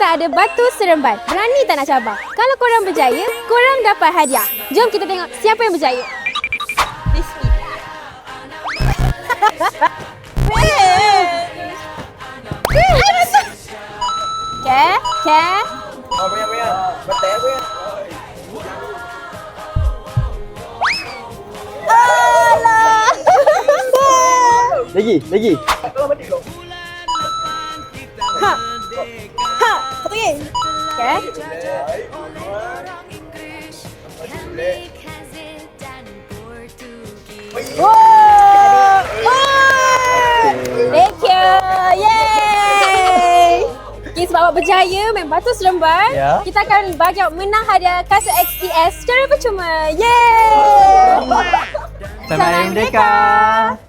ada Batu Seremban. Berani tak nak cabar? Kalau korang berjaya, korang dapat hadiah. Jom kita tengok siapa yang berjaya. Okay. Banyak. Betul apa ya? Alah. Lagi. Ha. Satu lagi. Okay. Wow. Thank you. Yay. Okay, sebab awak berjaya main Batu Seremban, Ya. kita akan bagi awak menang hadiah kasut XTS secara percuma. Yeay. Selamat Hari Merdeka.